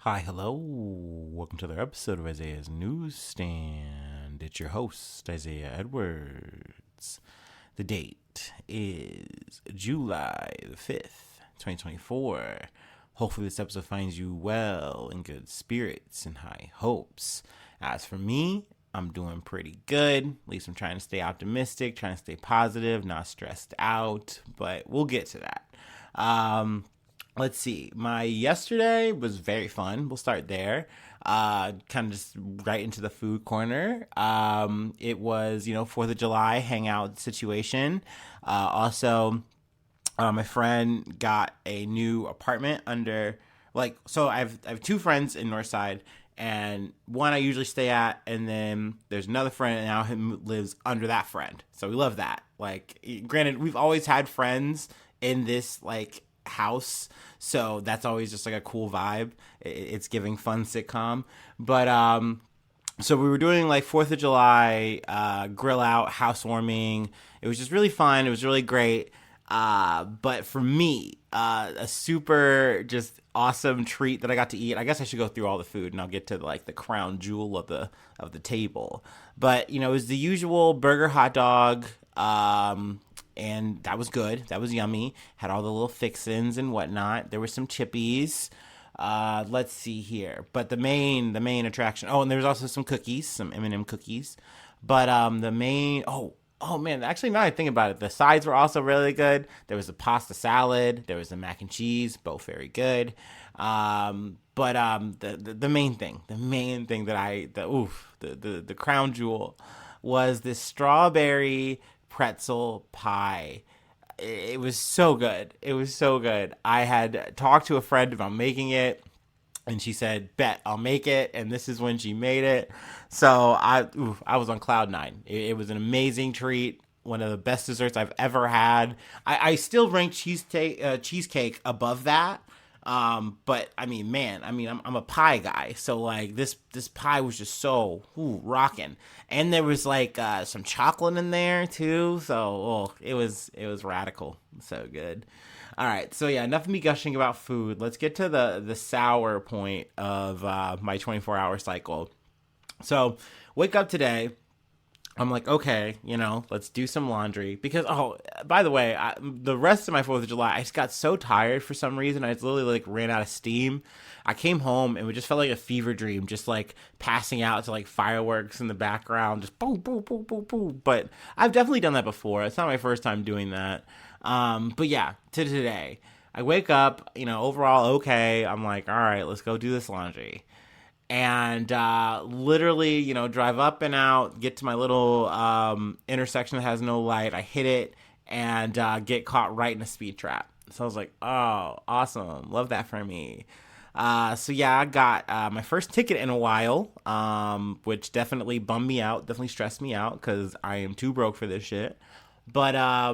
Hi, hello. Welcome to another episode of Isaiah's Newsstand. It's your host, Isaiah Edwards. The date is July the 5th, 2024. Hopefully, this episode finds you well, in good spirits, and high hopes. As for me, I'm doing pretty good. At least I'm trying to stay optimistic, trying to stay positive, not stressed out, but we'll get to that. Let's see. My yesterday was very fun. We'll start there. Kind of just right into the food corner. It was, 4th of July hangout situation. My friend got a new apartment so I have two friends in Northside, and one I usually stay at, and then there's another friend now who lives under that friend. So we love that. Like, granted, we've always had friends in this house, so that's always just like a cool vibe. It's giving fun sitcom. But so we were doing like 4th of July grill out, housewarming. It was just really fun. It was really great. But for me, a super just awesome treat that I got to eat. I guess I should go through all the food and I'll get to the crown jewel of the table. But it was the usual burger, hot dog, and that was good. That was yummy. Had all the little fixins and whatnot. There were some chippies. Let's see here. But the main attraction. Oh, and there was also some cookies, some M&M cookies. But the main. Oh man. Actually, now I think about it, the sides were also really good. There was a pasta salad. There was the mac and cheese. Both very good. The main thing, the crown jewel was this strawberry pretzel pie. It was so good. It was so good. I had talked to a friend about making it, and she said, "Bet I'll make it." And this is when she made it. So I was on cloud nine. It was an amazing treat. One of the best desserts I've ever had. I still rank cheesecake above that. But I mean, man, I'm a pie guy, so like this pie was just so rocking, and there was some chocolate in there too, so it was radical, so good. All right, so yeah, enough of me gushing about food. Let's get to the sour point of my 24-hour cycle. So wake up today. I'm like, okay, let's do some laundry. Because, by the way, the rest of my 4th of July, I just got so tired for some reason. I just literally, ran out of steam. I came home and it just felt like a fever dream, just, passing out to, fireworks in the background, just boom, boom, boom, boom, boom. But I've definitely done that before. It's not my first time doing that. But, yeah, to today. I wake up, overall okay. I'm like, all right, let's go do this laundry. And literally, drive up and out, get to my little intersection that has no light. I hit it and get caught right in a speed trap. So I was like, oh, awesome. Love that for me. So yeah, I got my first ticket in a while, which definitely bummed me out, definitely stressed me out because I am too broke for this shit. But I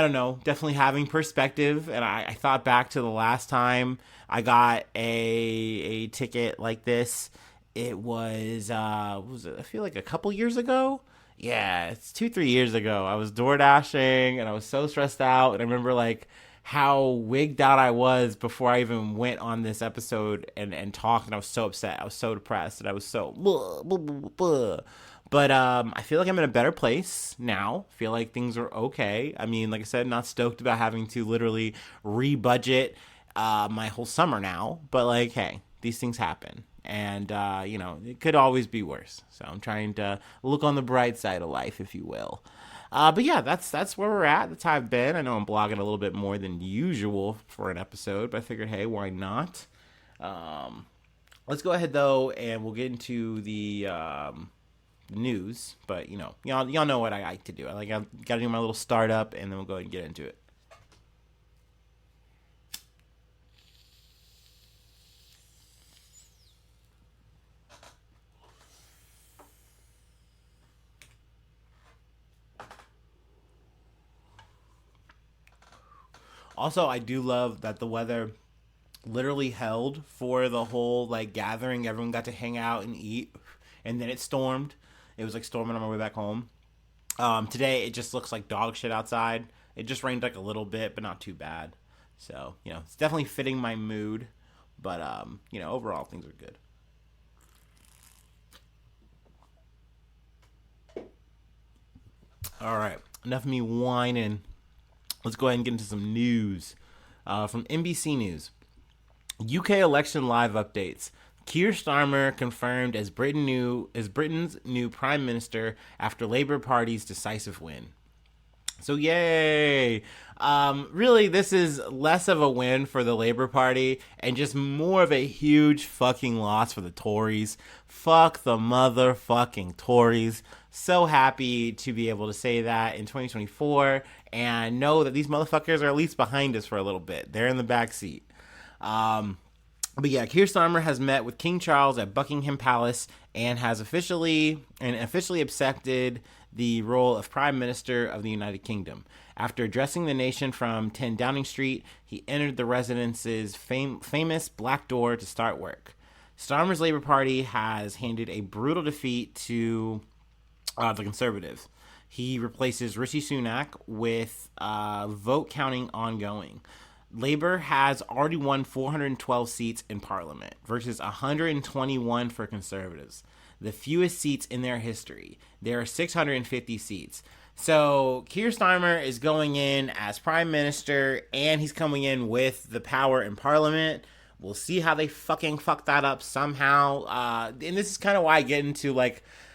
don't know, definitely having perspective. And I thought back to the last time I got a ticket like this. It was, I feel like a couple years ago. Yeah, it's 2, 3 years ago. I was door dashing and I was so stressed out. And I remember how wigged out I was before I even went on this episode and talked. And I was so upset. I was so depressed. And I was so blah, blah, blah, blah. But I feel like I'm in a better place now. Feel like things are okay. I mean, like I said, not stoked about having to literally re-budget my whole summer now. But hey, these things happen. And, it could always be worse. So I'm trying to look on the bright side of life, if you will. But yeah, that's where we're at. That's how I've been. I know I'm blogging a little bit more than usual for an episode, but I figured, hey, why not? Let's go ahead, though, and we'll get into the news. But, y'all know what I like to do. I got to do my little startup, and then we'll go ahead and get into it. Also, I do love that the weather literally held for the whole gathering. Everyone got to hang out and eat, and then it stormed. It was storming on my way back home. Today it just looks like dog shit outside. It just rained a little bit, but not too bad. So it's definitely fitting my mood. But overall things are good. All right, enough of me whining. Let's go ahead and get into some news from NBC News. UK election live updates. Keir Starmer confirmed as Britain's new prime minister after Labour Party's decisive win. So yay! Really, this is less of a win for the Labour Party and just more of a huge fucking loss for the Tories. Fuck the motherfucking Tories. So happy to be able to say that in 2024 and know that these motherfuckers are at least behind us for a little bit. They're in the back seat. But yeah, Keir Starmer has met with King Charles at Buckingham Palace and has officially accepted the role of Prime Minister of the United Kingdom. After addressing the nation from 10 Downing Street, he entered the residence's famous Black Door to start work. Starmer's Labour Party has handed a brutal defeat to the Conservatives. He replaces Rishi Sunak with vote counting ongoing. Labour has already won 412 seats in Parliament versus 121 for Conservatives, the fewest seats in their history. There are 650 seats. So Keir Starmer is going in as Prime Minister, and he's coming in with the power in Parliament. We'll see how they fucking fuck that up somehow. And this is kind of why I get into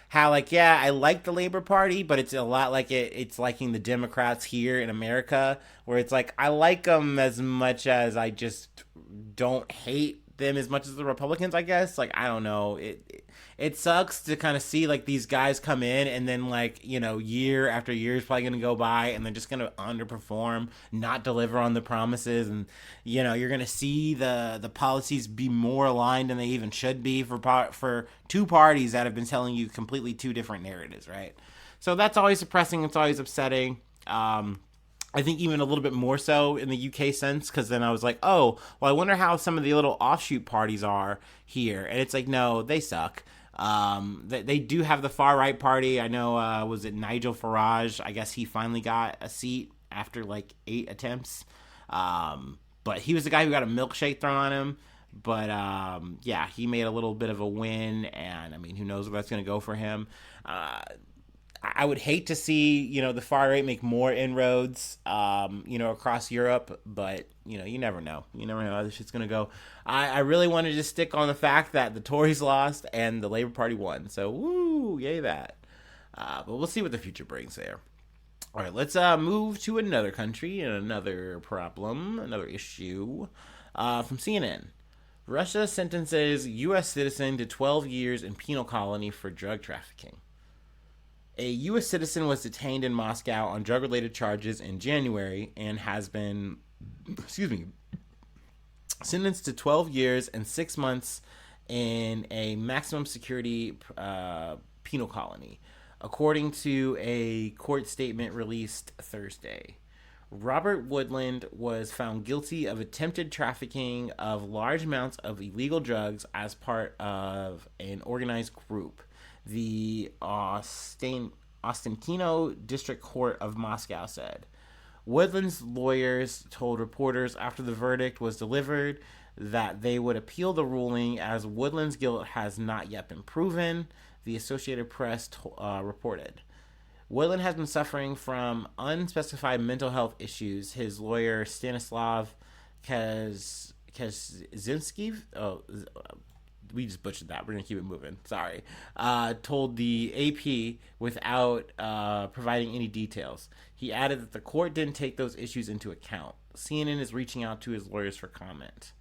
how I like the Labour Party, but it's a lot like it's liking the Democrats here in America, where it's like I like them as much as I just don't hate them as much as the Republicans, I guess. I don't know. It sucks to kind of see these guys come in and then year after year is probably going to go by and they're just going to underperform, not deliver on the promises, and you're going to see the policies be more aligned than they even should be for two parties that have been telling you completely two different narratives, right? So that's always depressing. It's always upsetting. I think even a little bit more so in the UK sense, because then I was like, oh, well, I wonder how some of the little offshoot parties are here. And it's no, they suck. They do have the far right party. I know, was it Nigel Farage? I guess he finally got a seat after 8 attempts. But he was the guy who got a milkshake thrown on him. But yeah, he made a little bit of a win, and I mean, who knows where that's going to go for him. I would hate to see, the far right make more inroads, across Europe, but, you never know. You never know how this shit's going to go. I really wanted to stick on the fact that the Tories lost and the Labour Party won. So, woo, yay that. But we'll see what the future brings there. All right, let's move to another country and another problem, another issue from CNN. Russia sentences U.S. citizen to 12 years in penal colony for drug trafficking. A U.S. citizen was detained in Moscow on drug-related charges in January and has been, sentenced to 12 years and 6 months in a maximum security penal colony, according to a court statement released Thursday. Robert Woodland was found guilty of attempted trafficking of large amounts of illegal drugs as part of an organized group. The Ostankino District Court of Moscow said. Woodland's lawyers told reporters after the verdict was delivered that they would appeal the ruling as Woodland's guilt has not yet been proven, the Associated Press reported. Woodland has been suffering from unspecified mental health issues. His lawyer, Stanislav Kaczynski, we just butchered that. We're going to keep it moving. Sorry. Told the AP without providing any details. He added that the court didn't take those issues into account. CNN is reaching out to his lawyers for comment.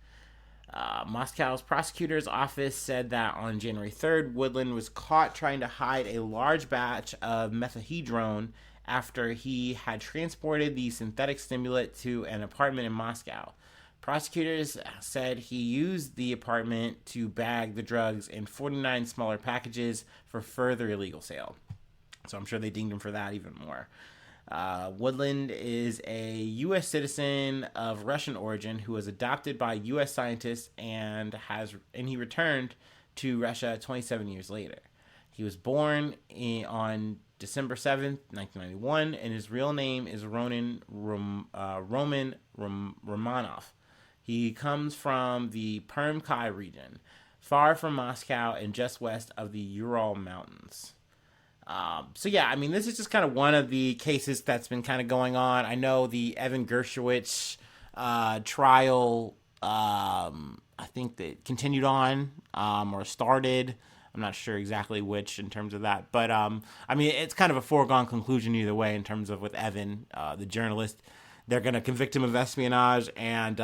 Moscow's prosecutor's office said that on January 3rd, Woodland was caught trying to hide a large batch of methadone after he had transported the synthetic stimulant to an apartment in Moscow. Prosecutors said he used the apartment to bag the drugs in 49 smaller packages for further illegal sale. So I'm sure they dinged him for that even more. Woodland is a U.S. citizen of Russian origin who was adopted by U.S. scientists and he returned to Russia 27 years later. He was born on December 7th, 1991, and his real name is Roman Romanov. He comes from the Perm-Kai region, far from Moscow and just west of the Ural Mountains. So yeah, I mean, this is just kind of one of the cases that's been kind of going on. I know the Evan Gershowitz trial. I think that continued on or started. I'm not sure exactly which in terms of that, but I mean, it's kind of a foregone conclusion either way in terms of with Evan, the journalist. They're going to convict him of espionage, and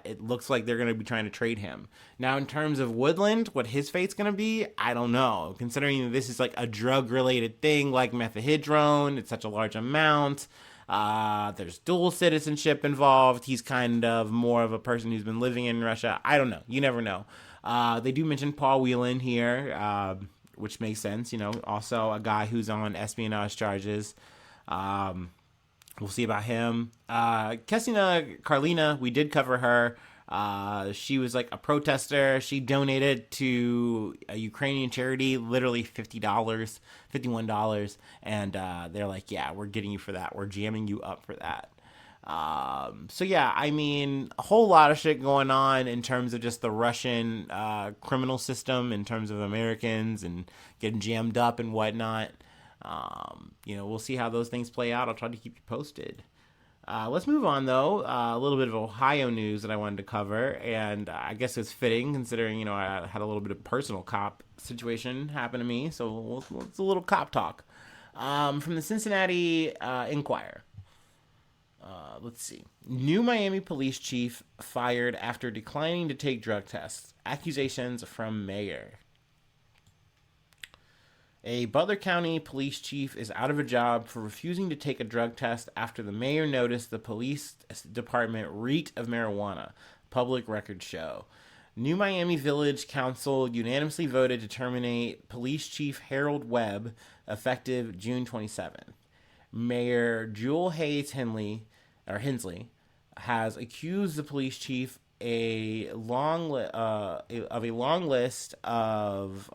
it looks like they're going to be trying to trade him. Now, in terms of Woodland, what his fate's going to be, I don't know. Considering that this is like a drug-related thing like methadone, it's such a large amount. There's dual citizenship involved. He's kind of more of a person who's been living in Russia. I don't know. You never know. They do mention Paul Whelan here, which makes sense. You know, also a guy who's on espionage charges. We'll see about him. Kesina Karlina, we did cover her. She was like a protester. She donated to a Ukrainian charity, literally $50, $51. And they're like, yeah, we're getting you for that. We're jamming you up for that. So yeah, I mean, a whole lot of shit going on in terms of just the Russian criminal system, in terms of Americans and getting jammed up and whatnot. You know, we'll see how those things play out. I'll try to keep you posted. Let's move on, though. A little bit of Ohio news that I wanted to cover, and I guess it's fitting considering, you know, I had a little bit of personal cop situation happen to me, so it's a little cop talk. From the Cincinnati Enquirer. Let's see. New Miami police chief fired after declining to take drug tests. Accusations from mayor. A Butler County police chief is out of a job for refusing to take a drug test after the mayor noticed the police department reeked of marijuana, public records show. New Miami Village Council unanimously voted to terminate police chief Harold Webb effective June 27th. Mayor Jewel Hayes Hensley has accused the police chief of a long list of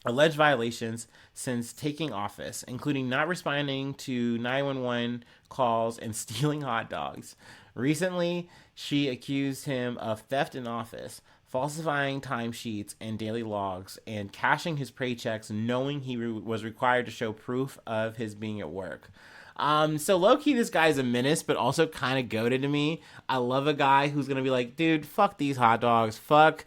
alleged violations since taking office, including not responding to 911 calls and stealing hot dogs. Recently, she accused him of theft in office, falsifying timesheets and daily logs, and cashing his paychecks knowing he was required to show proof of his being at work. So low-key, this guy's a menace, but also kind of goated to me. I love a guy who's going to be like, dude, fuck these hot dogs. Fuck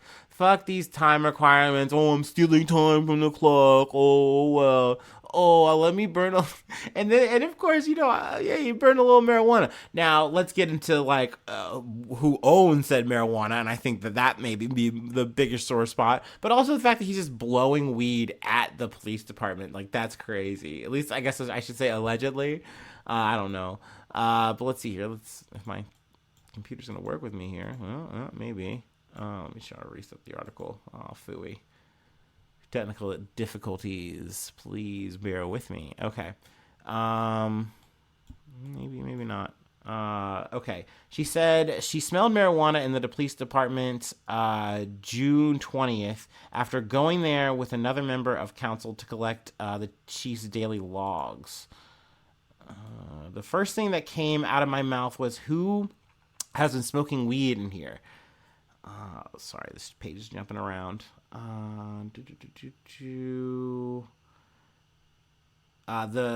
these time requirements. Oh, I'm stealing time from the clock. Oh, well. Oh, let me burn a... And of course, you know, yeah, you burn a little marijuana. Now, let's get into, like, who owns said marijuana, and I think that may be the biggest sore spot. But also the fact that he's just blowing weed at the police department. Like, that's crazy. At least, I guess I should say allegedly. I don't know. But let's see here. If my computer's going to work with me here. Well, maybe. Let me try to reset the article. Oh, phooey. Technical difficulties. Please bear with me. Okay. Maybe not. Okay. She said she smelled marijuana in the police department June 20th after going there with another member of council to collect the chief's daily logs. The first thing that came out of my mouth was, who has been smoking weed in here? Sorry, this page is jumping around. The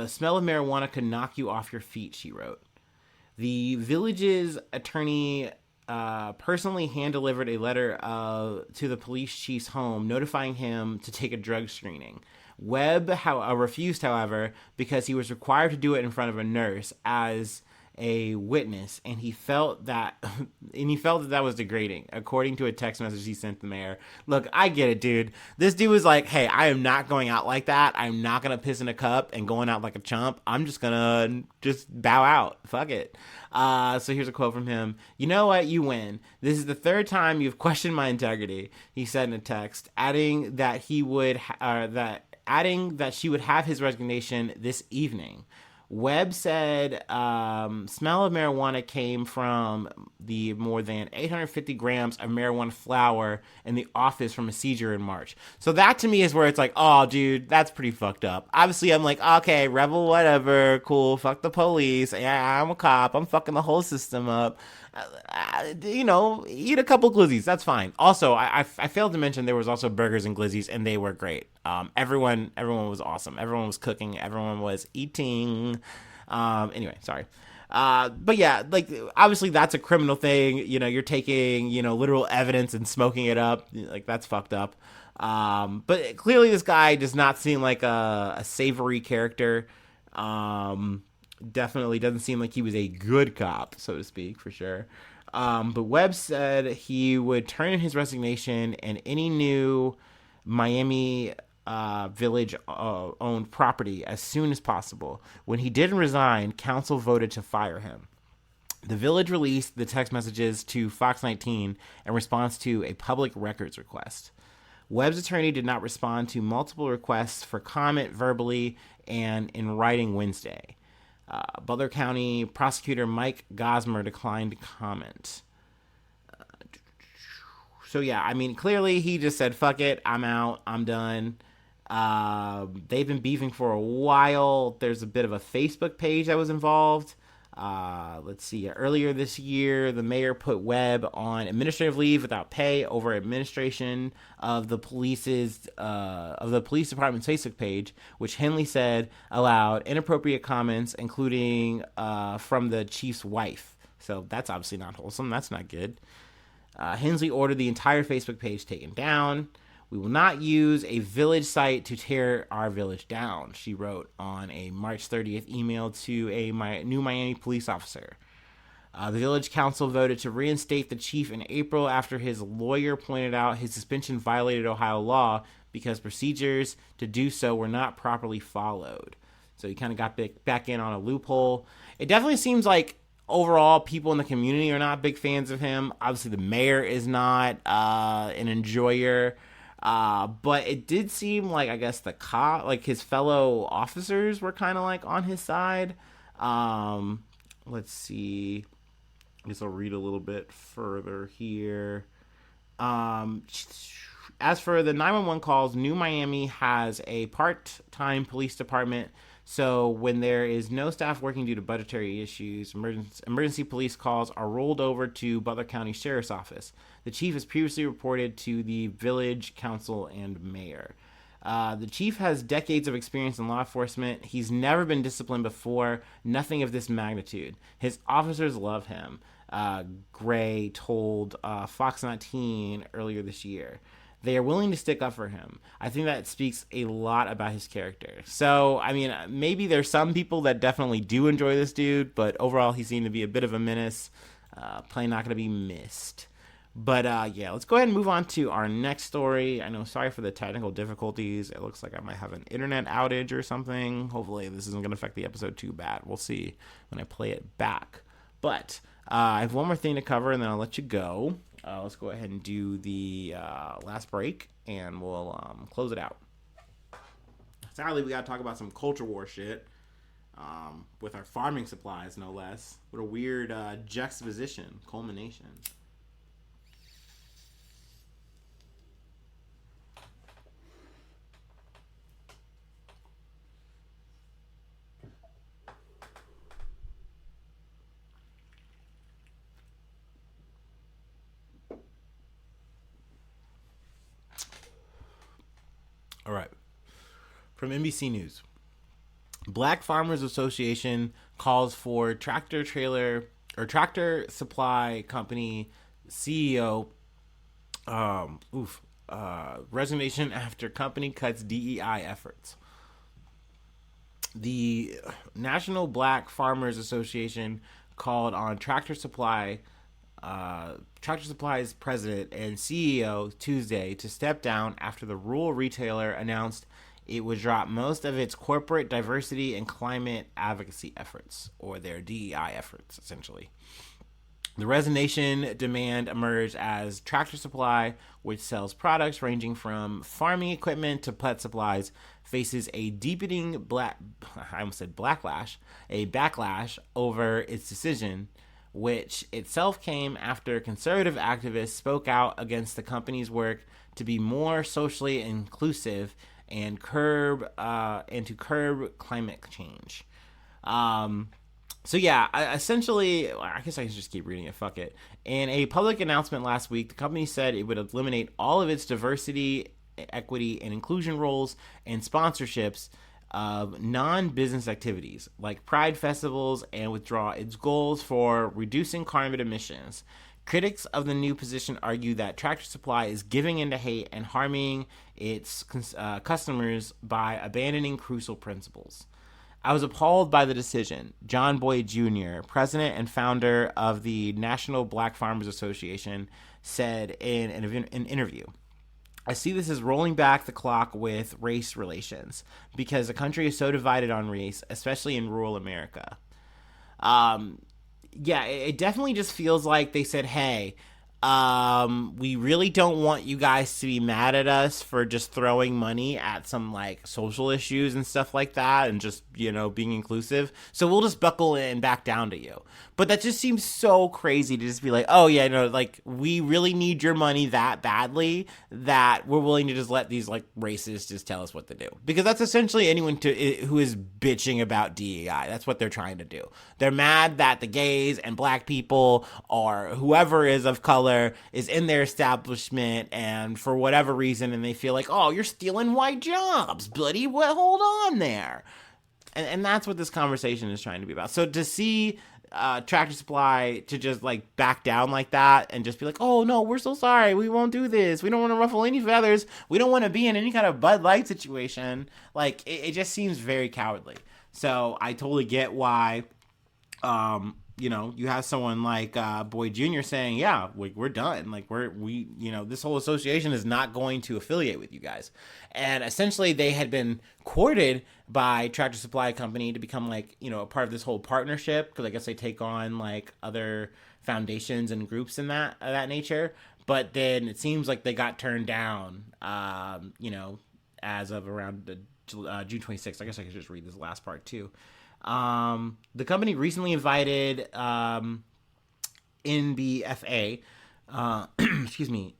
smell of marijuana could knock you off your feet, she wrote. The village's attorney personally hand-delivered a letter to the police chief's home notifying him to take a drug screening. Webb refused, however, because he was required to do it in front of a nurse as a witness, and he felt that was degrading, according to a text message he sent the mayor. Look, I get it, dude. This dude was like, hey, I am not going out like that. I'm not gonna piss in a cup and going out like a chump. I'm just gonna bow out. Fuck it. So here's a quote from him. You know what? You win. This is the third time you've questioned my integrity, he said in a text, adding that she would have his resignation this evening. Webb said smell of marijuana came from the more than 850 grams of marijuana flower in the office from a seizure in March. So that to me is where it's like, oh, dude, that's pretty fucked up. Obviously, I'm like, okay, rebel, whatever, cool, fuck the police. Yeah, I'm a cop. I'm fucking the whole system up. Eat a couple glizzies. That's fine. Also, I failed to mention there was also burgers and glizzies, and they were great. Everyone was awesome. Everyone was cooking. Everyone was eating. Anyway, sorry. But yeah, like obviously that's a criminal thing. You're taking literal evidence and smoking it up. Like that's fucked up. But clearly this guy does not seem like a savory character. Definitely doesn't seem like he was a good cop, so to speak, for sure. But Webb said he would turn in his resignation and any new Miami Village owned property as soon as possible. When he didn't resign, council voted to fire him. The Village released the text messages to Fox 19 in response to a public records request. Webb's attorney did not respond to multiple requests for comment verbally and in writing Wednesday. Butler County prosecutor Mike Gosmer declined to comment. So yeah, I mean, clearly he just said, fuck it, I'm out, I'm done. They've been beefing for a while. There's a bit of a Facebook page that was involved. Let's see. Earlier this year, the mayor put Webb on administrative leave without pay over administration of the police department's Facebook page, which Henley said allowed inappropriate comments, including from the chief's wife. So that's obviously not wholesome. That's not good. Hensley ordered the entire Facebook page taken down. We will not use a village site to tear our village down, she wrote on a March 30th email to a new Miami police officer. The village council voted to reinstate the chief in April after his lawyer pointed out his suspension violated Ohio law because procedures to do so were not properly followed. So he kind of got back in on a loophole. It definitely seems like overall people in the community are not big fans of him. Obviously, the mayor is not an enjoyer. But it did seem like, I guess, his fellow officers were kind of like on his side. Let's see. I guess I'll read a little bit further here. As for the 911 calls, New Miami has a part-time police department. So when there is no staff working due to budgetary issues, emergency police calls are rolled over to Butler County Sheriff's Office. The chief has previously reported to the village council and mayor. The chief has decades of experience in law enforcement. He's never been disciplined before, nothing of this magnitude. His officers love him, Gray told Fox 19 earlier this year. They are willing to stick up for him. I think that speaks a lot about his character. So, I mean, maybe there's some people that definitely do enjoy this dude, but overall he seemed to be a bit of a menace. Probably not going to be missed. But yeah, let's go ahead and move on to our next story. I know, sorry for the technical difficulties. It looks like I might have an internet outage or something. Hopefully this isn't going to affect the episode too bad. We'll see when I play it back. But I have one more thing to cover, and then I'll let you go. Let's go ahead and do the last break, and we'll close it out. Sadly, we got to talk about some culture war shit with our farming supplies, no less. What a weird juxtaposition, culmination. All right. From NBC News. Black Farmers Association calls for tractor supply company CEO resignation after company cuts DEI efforts. The National Black Farmers Association called on Tractor Supply's president and CEO Tuesday to step down after the rural retailer announced it would drop most of its corporate diversity and climate advocacy efforts, or their DEI efforts, essentially. The resignation demand emerged as Tractor Supply, which sells products ranging from farming equipment to pet supplies, faces a deepening backlash over its decision, which itself came after conservative activists spoke out against the company's work to be more socially inclusive and to curb climate change. So yeah, essentially, I guess I can just keep reading it. Fuck it. In a public announcement last week, the company said it would eliminate all of its diversity, equity, and inclusion roles and sponsorships of non-business activities like pride festivals and withdraw its goals for reducing carbon emissions. Critics of the new position argue that Tractor Supply is giving into hate and harming its customers by abandoning crucial principles. I was appalled by the decision. John Boyd Jr., president and founder of the National Black Farmers Association, said in an interview, I see this as rolling back the clock with race relations because the country is so divided on race, especially in rural America. Um, yeah, it definitely just feels like they said, hey, we really don't want you guys to be mad at us for just throwing money at some like social issues and stuff like that and just, being inclusive. So we'll just buckle in and back down to you. But that just seems so crazy to just be like, oh yeah, no, like we really need your money that badly that we're willing to just let these like racists just tell us what to do. Because that's essentially anyone who is bitching about DEI. That's what they're trying to do. They're mad that the gays and black people or whoever is of color is in their establishment and for whatever reason, and they feel like, oh, you're stealing white jobs, buddy. Well, hold on there. And that's what this conversation is trying to be about. So to see Tractor Supply to just like back down like that and just be like, oh no, we're so sorry, we won't do this, we don't want to ruffle any feathers, we don't want to be in any kind of Bud Light situation, like it just seems very cowardly. So I totally get why you have someone like Boyd Jr. saying, yeah, we're done. Like this whole association is not going to affiliate with you guys. And essentially they had been courted by Tractor Supply Company to become like, a part of this whole partnership. Because I guess they take on like other foundations and groups in that nature. But then it seems like they got turned down, as of around June 26th. I guess I could just read this last part too. The company recently invited NBFA,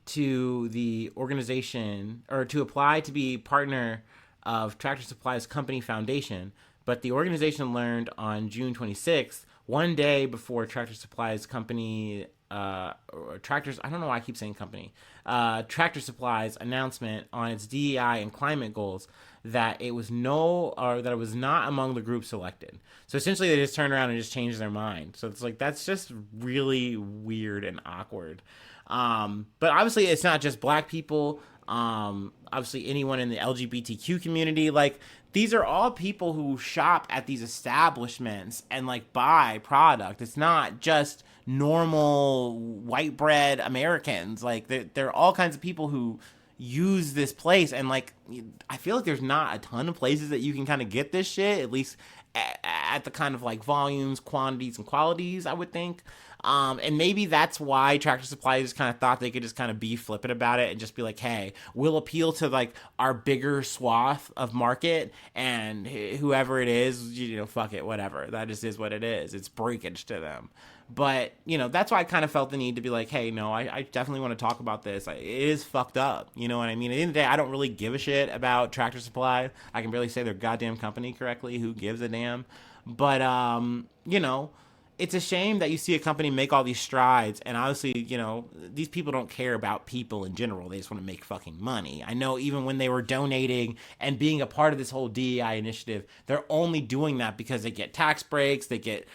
to the organization or to apply to be partner of Tractor Supply's company foundation, but the organization learned on June 26th, one day before Tractor Supply's company or Tractor's, I don't know why I keep saying company, Tractor Supply's announcement on its DEI and climate goals that it was not among the groups selected. So essentially they just turned around and just changed their mind. So it's like, that's just really weird and awkward. But obviously it's not just black people. Obviously anyone in the LGBTQ community, like these are all people who shop at these establishments and like buy product. It's not just normal white bread Americans. Like there are all kinds of people who use this place, and like I feel like there's not a ton of places that you can kind of get this shit, at least at the kind of like volumes, quantities, and qualities, I would think. And maybe that's why Tractor Supply just kind of thought they could just kind of be flippant about it and just be like, hey, we'll appeal to like our bigger swath of market, and whoever it is, fuck it, whatever. That just is what it is. It's breakage to them. But, that's why I kind of felt the need to be like, hey, no, I definitely want to talk about this. It is fucked up. You know what I mean? At the end of the day, I don't really give a shit about Tractor Supply. I can barely say their goddamn company correctly. Who gives a damn? But, it's a shame that you see a company make all these strides, and obviously, these people don't care about people in general. They just want to make fucking money. I know even when they were donating and being a part of this whole DEI initiative, they're only doing that because they get tax breaks, they get,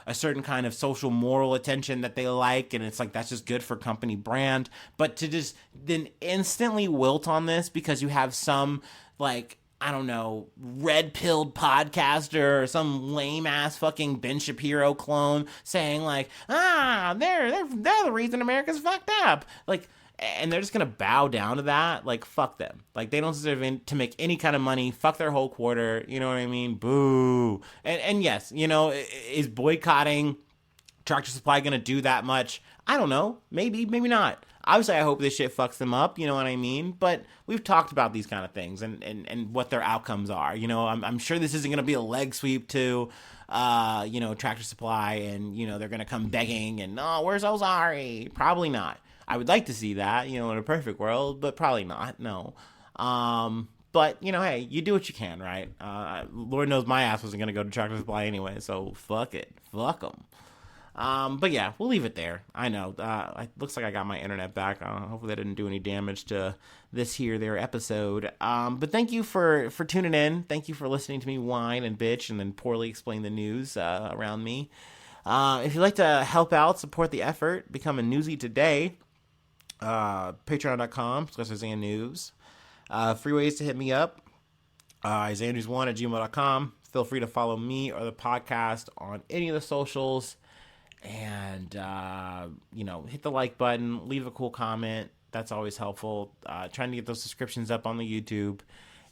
a certain kind of social moral attention that they like, and it's like, that's just good for company brand. But to just then instantly wilt on this because you have some, like, I don't know, red-pilled podcaster or some lame-ass fucking Ben Shapiro clone saying like, they're the reason America's fucked up. Like, and they're just going to bow down to that. Like, fuck them. Like, they don't deserve to make any kind of money. Fuck their whole quarter. You know what I mean? Boo. And yes, is boycotting Tractor Supply going to do that much? I don't know. Maybe, maybe not. Obviously, I hope this shit fucks them up, you know what I mean? But we've talked about these kind of things and what their outcomes are. I'm sure this isn't going to be a leg sweep to, Tractor Supply and, they're going to come begging and, oh, we're so sorry. Probably not. I would like to see that, in a perfect world, but probably not, no. But, hey, you do what you can, right? Lord knows my ass wasn't going to go to Tractor Supply anyway, so fuck it. Fuck them. But yeah, we'll leave it there. I know. It looks like I got my internet back. Hopefully that didn't do any damage to this their episode. But thank you for tuning in. Thank you for listening to me whine and bitch and then poorly explain the news around me. If you'd like to help out, support the effort, become a newsie today, patreon.com/IsaiahNews. 3 ways to hit me up. IsaiahNews1@gmail.com. Feel free to follow me or the podcast on any of the socials. And, hit the like button, leave a cool comment. That's always helpful. Trying to get those subscriptions up on the YouTube.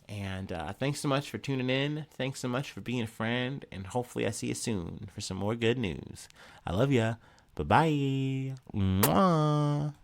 And thanks so much for tuning in. Thanks so much for being a friend. And hopefully I see you soon for some more good news. I love ya. Bye-bye. Mwah.